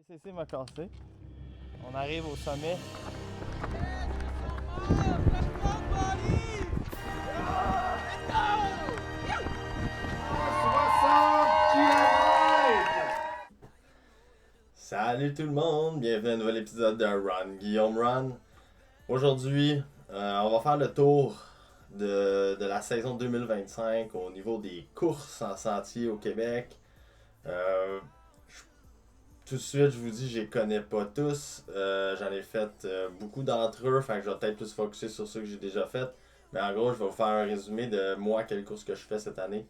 CC m'a cassé. On arrive au sommet. Salut tout le monde, bienvenue à un nouvel épisode de Run Guillaume Run. Aujourd'hui, on va faire le tour de la saison 2025 au niveau des courses en sentier au Québec. Tout de suite, je vous dis, je les connais pas tous. J'en ai fait beaucoup d'entre eux, fait que je vais peut-être plus focusser sur ceux que j'ai déjà fait. Mais en gros, je vais vous faire un résumé de moi, quelle course que je fais cette année.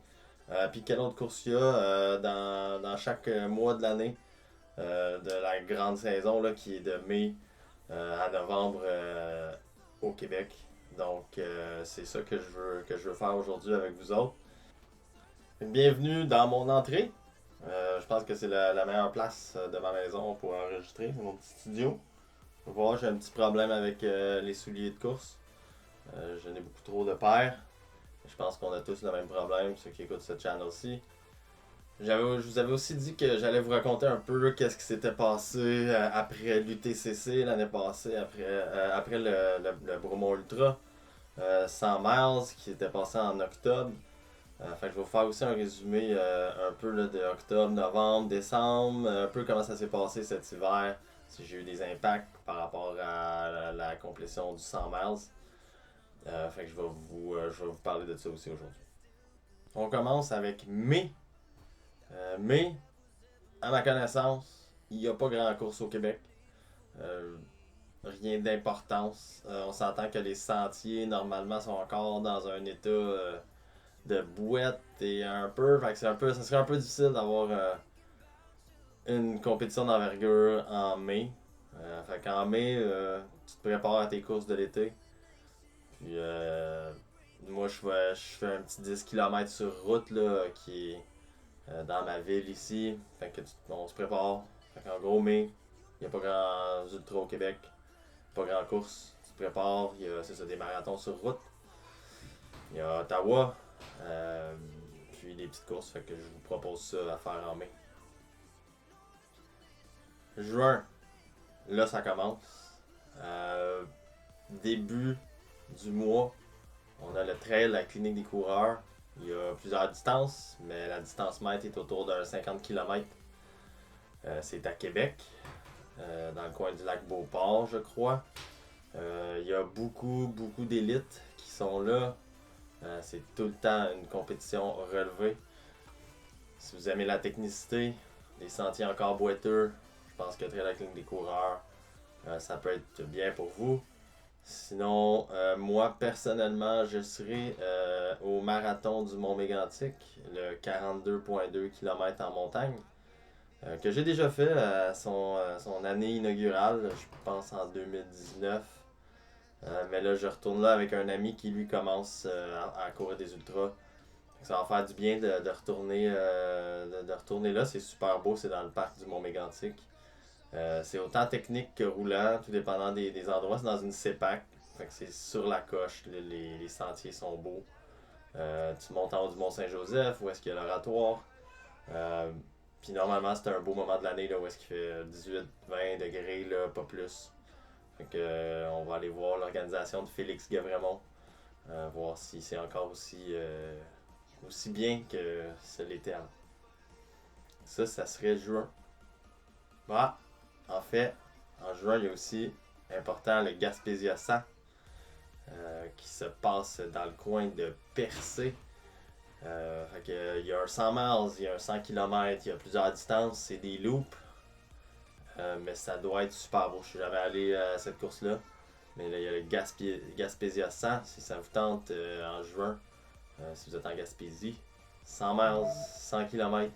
Puis quelle autre course il y a dans chaque mois de l'année. De la grande saison là, qui est de mai à novembre au Québec. Donc c'est ça que je veux faire aujourd'hui avec vous autres. Bienvenue dans mon entrée. Je pense que c'est la meilleure place de ma maison pour enregistrer. C'est mon petit studio. Vous voir, j'ai un petit problème avec les souliers de course. J'en ai beaucoup trop de paires. Je pense qu'on a tous le même problème, ceux qui écoutent ce channel-ci. Je vous avais aussi dit que j'allais vous raconter un peu qu'est-ce qui s'était passé après l'UTCC l'année passée, après le Bromont Ultra 100 miles qui était passé en octobre. Fait que je vais vous faire aussi un résumé un peu là, de octobre, novembre, décembre, un peu comment ça s'est passé cet hiver, si j'ai eu des impacts par rapport à la complétion du 100 miles. Fait que je vais vous parler de ça aussi aujourd'hui. On commence avec mai. Mais, à ma connaissance, il n'y a pas grand course au Québec. Rien d'importance. On s'entend que les sentiers, normalement, sont encore dans un état de bouette et un peu. Fait que ça serait un peu difficile d'avoir une compétition d'envergure en mai. Fait qu'en mai, tu te prépares à tes courses de l'été. Puis, moi, je fais un petit 10 km sur route là, qui est dans ma ville ici. Fait que on se prépare. Fait qu'en gros, mai, il n'y a pas grand ultra au Québec. Pas grand course. Tu te prépares. Il y a des marathons sur route. Il y a Ottawa. Puis des petites courses. Fait que je vous propose ça à faire en mai. Juin. Là, ça commence. Début du mois, on a le trail, la clinique des coureurs. Il y a plusieurs distances, mais la distance mètre est autour d'un 50 km. C'est à Québec, dans le coin du lac Beauport, je crois. Il y a beaucoup d'élites qui sont là. C'est tout le temps une compétition relevée. Si vous aimez la technicité, les sentiers encore boiteux, je pense que Trail la clinique des coureurs, ça peut être bien pour vous. Sinon, moi personnellement, je serai au marathon du Mont-Mégantic, le 42,2 km en montagne, que j'ai déjà fait à son année inaugurale, je pense en 2019. Mais là, je retourne là avec un ami qui lui commence à courir des ultras. Ça va faire du bien de retourner là, c'est super beau, c'est dans le parc du Mont-Mégantic. C'est autant technique que roulant, tout dépendant des endroits. C'est dans une CEPAC, fait que c'est sur la coche, les sentiers sont beaux. Tu montes en haut du Mont-Saint-Joseph, où est-ce qu'il y a l'oratoire. Puis normalement, c'est un beau moment de l'année là, où est-ce qu'il fait 18-20 degrés, là, pas plus. Fait que, on va aller voir l'organisation de Félix Guévremont, voir si c'est encore aussi bien que ce l'était avant. Ça serait juin. Bah, en fait, en juin, il y a aussi, important, le Gaspésia 100 qui se passe dans le coin de Percé. Fait que, il y a un 100 miles, il y a un 100 km, il y a plusieurs distances, c'est des loops. Mais ça doit être super beau. Je suis jamais allé à cette course-là. Mais là, il y a le Gaspésia 100, si ça vous tente en juin, si vous êtes en Gaspésie. 100 miles, 100 km.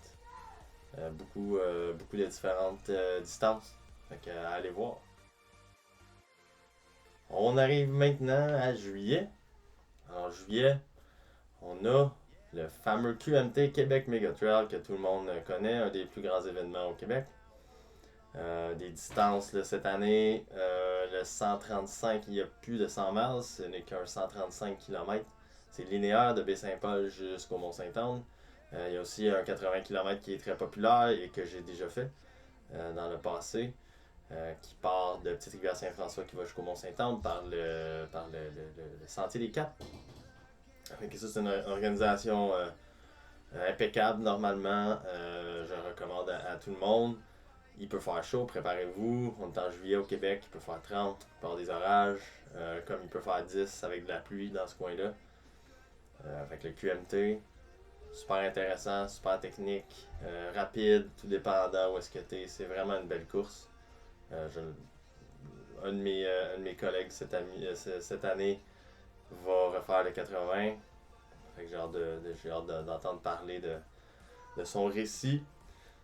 Beaucoup de différentes distances. Fait que, allez voir. On arrive maintenant à juillet. En juillet, on a le fameux QMT Québec Mega Trail que tout le monde connaît, un des plus grands événements au Québec. Des distances là, cette année, le 135, il n'y a plus de 100 miles, ce n'est qu'un 135 km. C'est linéaire de Baie-Saint-Paul jusqu'au Mont-Saint-Anne. Il y a aussi un 80 km qui est très populaire et que j'ai déjà fait. dans le passé, qui part de Petite-Rivière-Saint-François qui va jusqu'au Mont-Saint-Anne par le Sentier des Caps. Donc ça, c'est une organisation impeccable normalement. Je recommande à tout le monde. Il peut faire chaud, préparez-vous. On est en juillet au Québec, il peut faire 30, il peut y avoir des orages, comme il peut faire 10 avec de la pluie dans ce coin-là. Avec le QMT, super intéressant, super technique, rapide, tout dépendant où est-ce que tu es. C'est vraiment une belle course. Un de mes collègues cette année va refaire le 80. Fait que j'ai hâte d'entendre parler de son récit.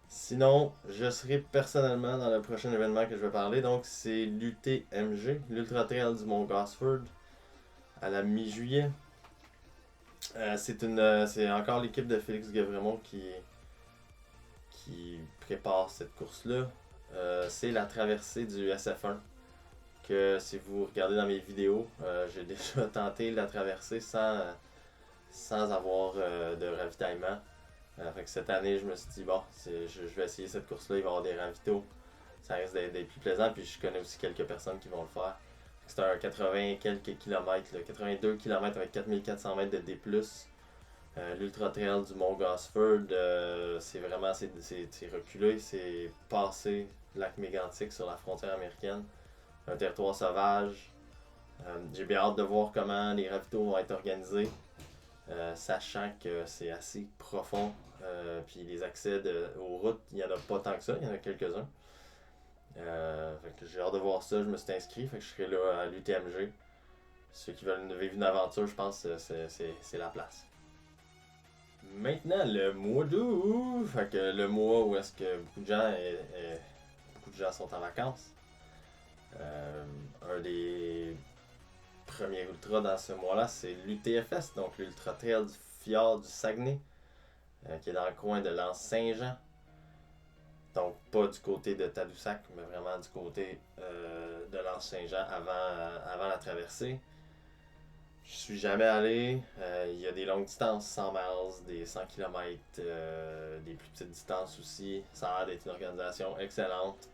Sinon, je serai personnellement dans le prochain événement que je vais parler. Donc, c'est l'UTMG, l'Ultra Trail du Mont Gosford, à la mi-juillet. C'est encore l'équipe de Félix Guevremont qui prépare cette course-là. C'est la traversée du SF1. Que si vous regardez dans mes vidéos, j'ai déjà tenté la traversée sans avoir de ravitaillement. Fait que cette année, je me suis dit, bon, je vais essayer cette course-là, il va y avoir des ravitaux. Ça risque d'être plus plaisant, puis je connais aussi quelques personnes qui vont le faire. C'est un 80 et quelques kilomètres, 82 km avec 4400 mètres de D+. L'Ultra Trail du Mont Gosford, c'est vraiment c'est reculé, c'est passé le lac Mégantic sur la frontière américaine. Un territoire sauvage. J'ai bien hâte de voir comment les ravitaux vont être organisés. Sachant que c'est assez profond, puis les accès aux routes, il n'y en a pas tant que ça, il y en a quelques-uns. Fait que j'ai hâte de voir ça, je me suis inscrit, fait que je serai là à l'UTMG. Ceux qui veulent vivre une aventure, je pense que c'est la place. Maintenant, le mois d'août, fait que le mois où est-ce que beaucoup de gens sont en vacances. Un des premier ultra dans ce mois-là, c'est l'UTFS, donc l'Ultra Trail du Fjord du Saguenay, qui est dans le coin de l'Anse-Saint-Jean. Donc, pas du côté de Tadoussac, mais vraiment du côté de l'Anse-Saint-Jean avant la traversée. Je suis jamais allé. Il y a des longues distances, 100 miles, des 100 km, des plus petites distances aussi. Ça a l'air d'être une organisation excellente.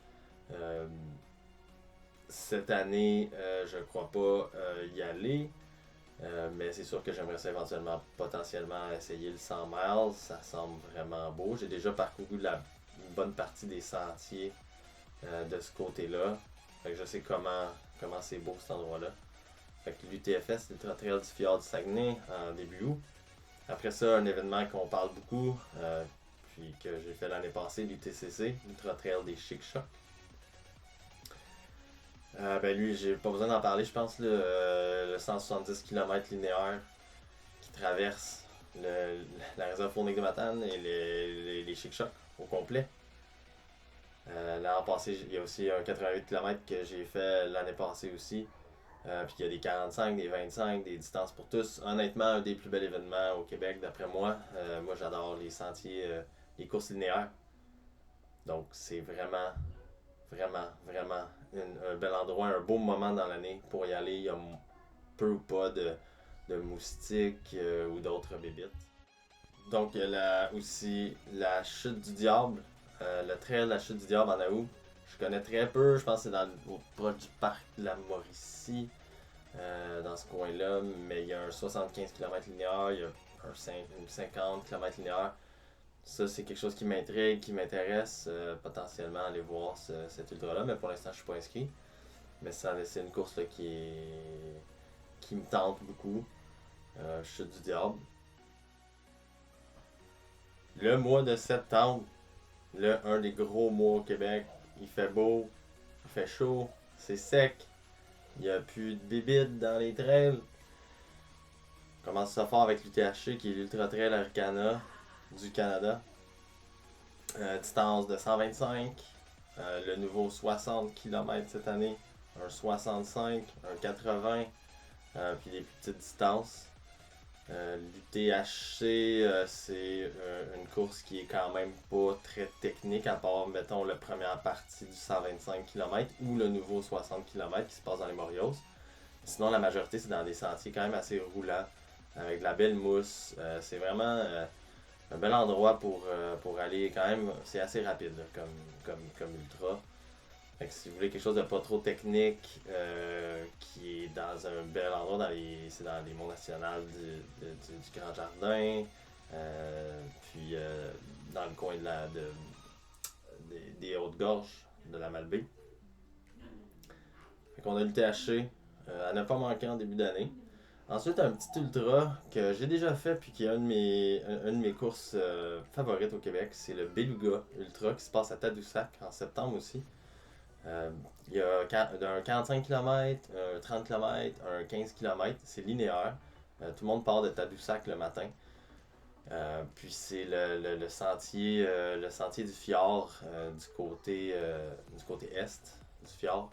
Cette année, je crois pas y aller, mais c'est sûr que j'aimerais ça éventuellement, potentiellement essayer le 100 miles. Ça semble vraiment beau. J'ai déjà parcouru une bonne partie des sentiers de ce côté-là. Fait que je sais comment c'est beau cet endroit-là. Fait que l'UTFS, l'Ultra Trail du Fjord du Saguenay, en début août. Après ça, un événement qu'on parle beaucoup, puis que j'ai fait l'année passée, l'UTCC, l'Ultra Trail des Chic-Chocs. Ben lui, j'ai pas besoin d'en parler, je pense, le 170 km linéaire qui traverse la réserve Fournier-de-Matane et les Chic-Chocs au complet. L'an passé, il y a aussi un 88 km que j'ai fait l'année passée aussi. Puis il y a des 45, des 25, des distances pour tous. Honnêtement, un des plus bels événements au Québec, d'après moi. Moi, j'adore les sentiers, les courses linéaires. Donc, c'est vraiment un bel endroit, un beau moment dans l'année pour y aller. Il y a peu ou pas de moustiques ou d'autres bébites. Donc, il y a aussi la Chute du Diable, le trail de la Chute du Diable en août. Je connais très peu, je pense que c'est proche du parc de la Mauricie, dans ce coin-là, mais il y a un 75 km linéaire, il y a une 50 km linéaire. Ça, c'est quelque chose qui m'intrigue, qui m'intéresse, potentiellement aller voir cet ultra-là, mais pour l'instant, je suis pas inscrit. Mais c'est une course là, qui me tente beaucoup. Chute du Diable. Le mois de septembre, un des gros mois au Québec. Il fait beau, il fait chaud, c'est sec, il n'y a plus de bébites dans les trails. On commence ça fort avec l'UTHC qui est l'Ultra Trail Arcana du Canada. Distance de 125, le nouveau 60 km cette année, un 65, un 80, puis des plus petites distances. L'UTHC, c'est une course qui est quand même pas très technique, à part, mettons, la première partie du 125 km ou le nouveau 60 km qui se passe dans les Morios. Sinon, la majorité, c'est dans des sentiers quand même assez roulants, avec de la belle mousse. C'est vraiment un bel endroit pour aller quand même. C'est assez rapide là, comme ultra. Fait que si vous voulez quelque chose de pas trop technique, qui est dans un bel endroit, c'est dans les monts nationaux du Grand Jardin, puis dans le coin des Hautes-Gorges de la Malbaie. Fait qu'on a le THC à ne pas manquer en début d'année. Ensuite, un petit ultra que j'ai déjà fait puis qui est une de mes courses favorites au Québec, c'est le Beluga Ultra qui se passe à Tadoussac en septembre aussi. Il y a un 45 km, un 30 km, un 15 km, c'est linéaire. Tout le monde part de Tadoussac le matin. Puis c'est le sentier du fjord du côté est du fjord.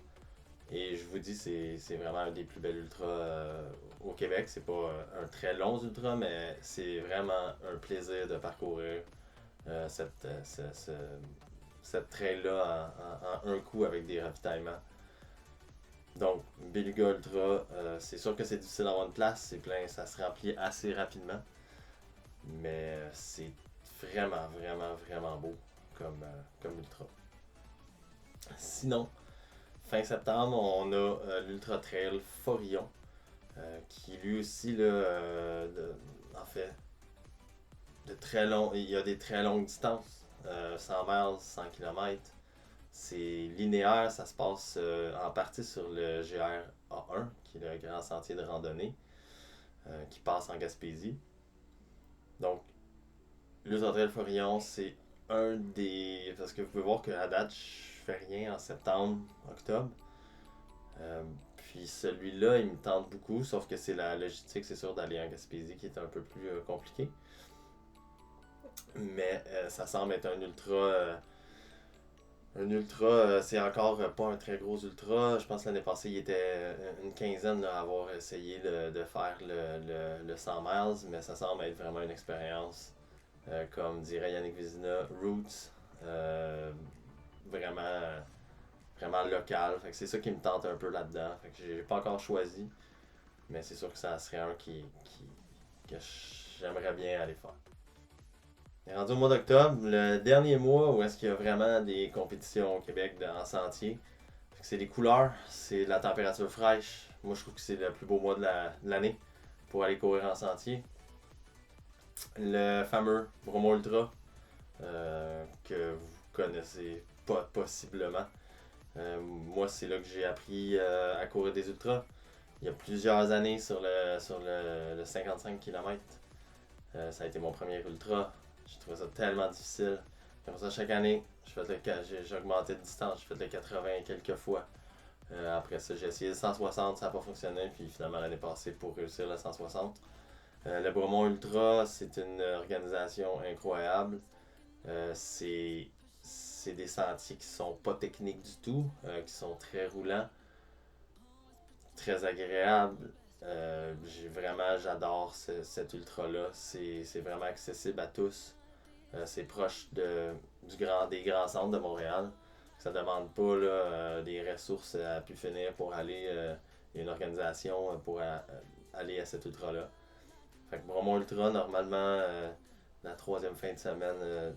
Et je vous dis, c'est vraiment un des plus belles ultras au Québec. C'est pas un très long ultra, mais c'est vraiment un plaisir de parcourir cette trail-là en un coup avec des ravitaillements. Donc, Beluga Ultra, c'est sûr que c'est difficile d'avoir une place, c'est plein, ça se remplit assez rapidement. Mais c'est vraiment, vraiment, vraiment beau comme ultra. Sinon, fin septembre, on a l'Ultra Trail Forillon, qui lui aussi, là, en fait, il y a des très longues distances, 100 miles, 100 km. C'est linéaire, ça se passe en partie sur le GR A1, qui est le grand sentier de randonnée, qui passe en Gaspésie. Donc, l'Ultra Trail Forillon, c'est un des. Parce que vous pouvez voir qu'à date, je fais rien en septembre, octobre. Puis celui-là, il me tente beaucoup, sauf que c'est la logistique, c'est sûr, d'aller en Gaspésie qui est un peu plus compliqué. Mais ça semble être un ultra. C'est encore pas un très gros ultra. Je pense que l'année passée, il était une quinzaine là, à avoir essayé de faire le 100 miles, mais ça semble être vraiment une expérience, comme dirait Yannick Vézina, roots, vraiment, vraiment local. Fait que c'est ça qui me tente un peu là-dedans. Fait que j'ai pas encore choisi, mais c'est sûr que ça serait un que j'aimerais bien aller faire. On est rendu au mois d'octobre, le dernier mois où est-ce qu'il y a vraiment des compétitions au Québec en sentier. C'est les couleurs, c'est la température fraîche. Moi, je trouve que c'est le plus beau mois de l'année pour aller courir en sentier. Le fameux Bromo Ultra, que vous connaissez pas possiblement. Moi, c'est là que j'ai appris à courir des ultras. Il y a plusieurs années sur le 55 km. Ça a été mon premier ultra. J'ai trouvé ça tellement difficile. Comme ça, chaque année, j'ai augmenté de distance. J'ai fait le 80 quelques fois. Après ça, j'ai essayé le 160, ça n'a pas fonctionné. Puis finalement, l'année passée, pour réussir le 160. Le Bromont Ultra, c'est une organisation incroyable. C'est des sentiers qui sont pas techniques du tout, qui sont très roulants, très agréables. J'adore cet ultra-là. C'est vraiment accessible à tous. C'est proche des grands centres de Montréal. Ça demande pas là, des ressources à pu finir pour aller. Il y a une organisation pour aller à cet ultra-là. Fait que Bromont Ultra, normalement, la troisième fin de semaine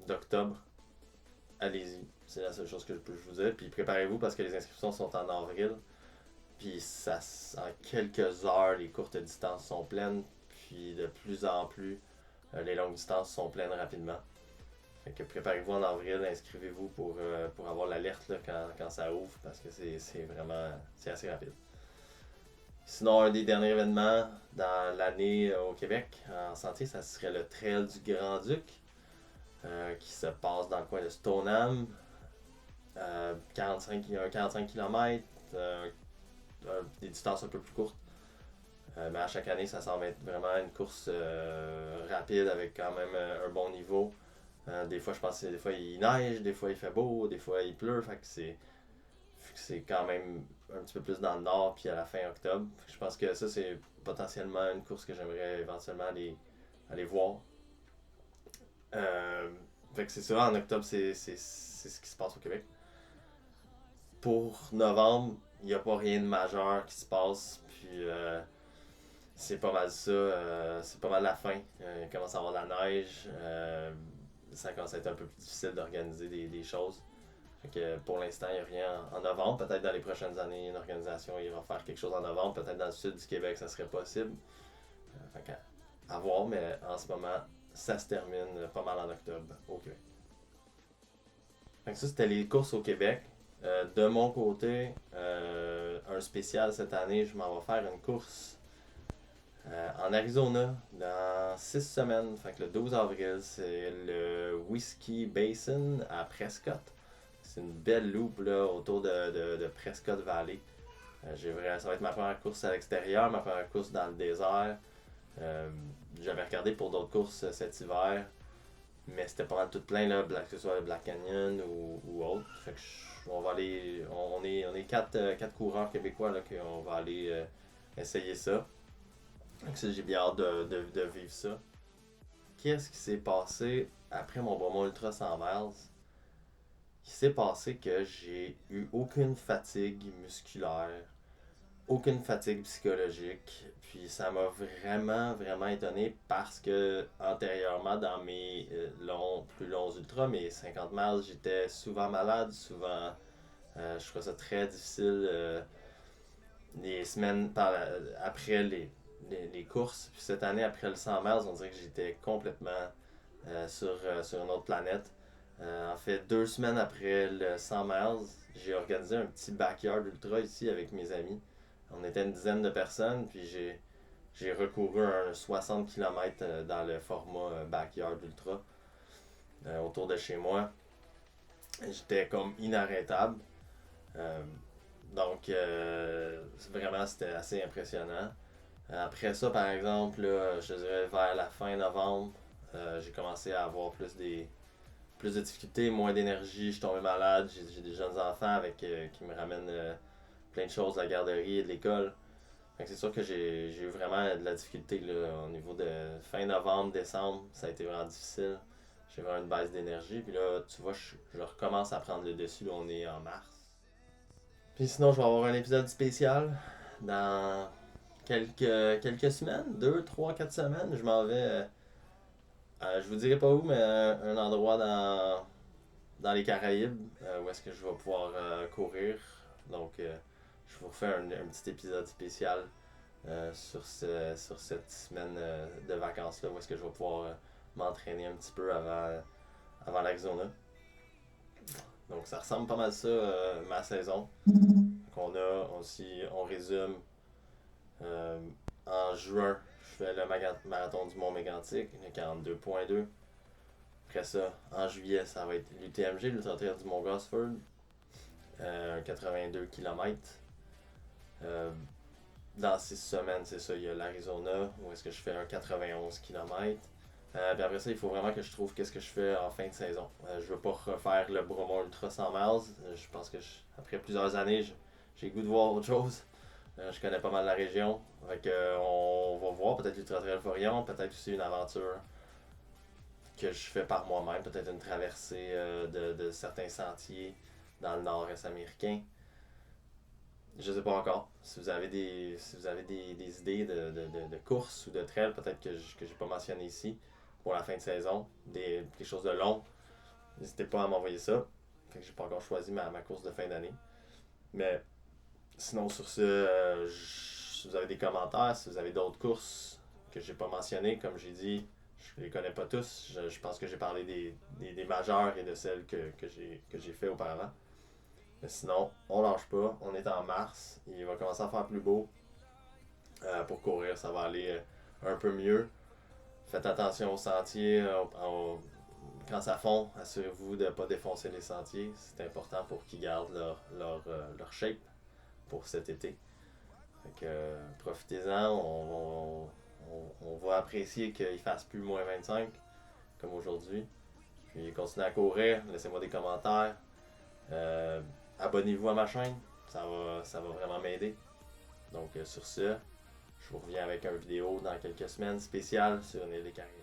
d'octobre, allez-y. C'est la seule chose que je peux vous dire. Puis préparez-vous parce que les inscriptions sont en avril. Puis en quelques heures, les courtes distances sont pleines. Puis de plus en plus, les longues distances sont pleines rapidement. Fait que préparez-vous en avril, inscrivez-vous pour avoir l'alerte là, quand ça ouvre parce que c'est assez rapide. Sinon, un des derniers événements dans l'année au Québec en sentier, ça serait le Trail du Grand-Duc, qui se passe dans le coin de Stoneham. Il y a un 45 km, des distances un peu plus courtes. Mais à chaque année, ça semble être vraiment une course rapide avec quand même un bon niveau. Des fois, je pense que des fois il neige, des fois il fait beau, des fois il pleut. Fait que c'est quand même un petit peu plus dans le nord, puis à la fin octobre. Je pense que ça, c'est potentiellement une course que j'aimerais éventuellement aller voir. Fait que c'est ça, en octobre, c'est ce qui se passe au Québec. Pour novembre, il n'y a pas rien de majeur qui se passe. Puis c'est pas mal ça. C'est pas mal la fin. Il commence à avoir de la neige. Ça commence à être un peu plus difficile d'organiser des choses. Fait que pour l'instant, il n'y a rien en novembre. Peut-être dans les prochaines années, une organisation ira faire quelque chose en novembre. Peut-être dans le sud du Québec, ça serait possible. Fait à voir, mais en ce moment, ça se termine pas mal en octobre au Québec. Fait que ça, c'était les courses au Québec. De mon côté, un spécial cette année, je m'en vais faire une course en Arizona dans 6 semaines. Fait que le 12 avril, c'est le Whiskey Basin à Prescott. C'est une belle loupe là, autour de Prescott Valley. Ça va être ma première course à l'extérieur, ma première course dans le désert. J'avais regardé pour d'autres courses cet hiver, mais c'était pas mal tout plein, là, que ce soit le Black Canyon ou autre. Fait que on va aller. On est quatre coureurs québécois là, qu'on va aller essayer ça. Donc ça, j'ai bien hâte de vivre ça. Qu'est-ce qui s'est passé après mon Bromont Ultra 100 miles? Il s'est passé que j'ai eu aucune fatigue musculaire, aucune fatigue psychologique. Puis ça m'a vraiment étonné parce que antérieurement dans mes plus longs ultras, mes 50 miles, j'étais souvent malade, souvent je trouvais ça très difficile les semaines après les courses. Puis cette année, après le 100 miles, on dirait que j'étais complètement sur une autre planète. En fait, 2 semaines après le 100 miles, j'ai organisé un petit backyard ultra ici avec mes amis. On était une dizaine de personnes, puis j'ai recouru un 60 km dans le format backyard ultra autour de chez moi. J'étais comme inarrêtable. Euh, donc, vraiment, c'était assez impressionnant. Après ça, par exemple, là, je dirais vers la fin novembre, j'ai commencé à avoir plus de difficultés, moins d'énergie, je suis tombé malade, j'ai des jeunes enfants qui me ramènent plein de choses de la garderie et de l'école. Fait que c'est sûr que j'ai eu vraiment de la difficulté là, au niveau de fin novembre, décembre, ça a été vraiment difficile. J'ai vraiment une baisse d'énergie, puis là, tu vois, je recommence à prendre le dessus, là, on est en mars. Puis sinon, je vais avoir un épisode spécial dans quelques semaines, 2, 3, 4 semaines, je m'en vais. Je vous dirai pas où, mais un endroit dans les Caraïbes où est-ce que je vais pouvoir courir. Donc, je vous refais un petit épisode spécial sur cette semaine de vacances-là où est-ce que je vais pouvoir m'entraîner un petit peu avant l'Arizona. Donc, ça ressemble pas mal à ça, ma saison. Donc, on résume. En juin, je fais le marathon du Mont Mégantic, le 42.2. Après ça, en juillet, ça va être l'UTMG, l'Ultra Trail du Mont Gosford, 82 km. Dans 6 semaines, c'est ça, il y a l'Arizona, où est-ce que je fais un 91 km. Puis après ça, il faut vraiment que je trouve qu'est-ce que je fais en fin de saison. Je veux pas refaire le Bromont Ultra 100 miles. Je pense que après plusieurs années, j'ai le goût de voir autre chose. Je connais pas mal la région. Fait que, on va voir peut-être l'Ultra Trail Forion, peut-être aussi une aventure que je fais par moi-même, peut-être une traversée de certains sentiers dans le nord-est américain. Je sais pas encore. Si vous avez des idées de courses ou de trail, peut-être que j'ai pas mentionné ici pour la fin de saison, quelque chose de long, n'hésitez pas à m'envoyer ça. Fait que j'ai pas encore choisi ma course de fin d'année. Mais sinon, sur ce, si vous avez des commentaires, si vous avez d'autres courses que j'ai pas mentionnées, comme j'ai dit, je les connais pas tous. Je pense que j'ai parlé des majeures et de celles que j'ai fait auparavant. Mais sinon, on lâche pas. On est en mars. Il va commencer à faire plus beau. Pour courir, ça va aller un peu mieux. Faites attention aux sentiers. Quand ça fond, assurez-vous de ne pas défoncer les sentiers. C'est important pour qu'ils gardent leur shape pour cet été. Fait que profitez-en. On va apprécier qu'il fasse plus moins 25 comme aujourd'hui. Puis continuez à courir. Laissez-moi des commentaires. Abonnez-vous à ma chaîne. Ça va vraiment m'aider. Donc sur ce, je vous reviens avec une vidéo dans quelques semaines spéciale sur une île des Caraïbes.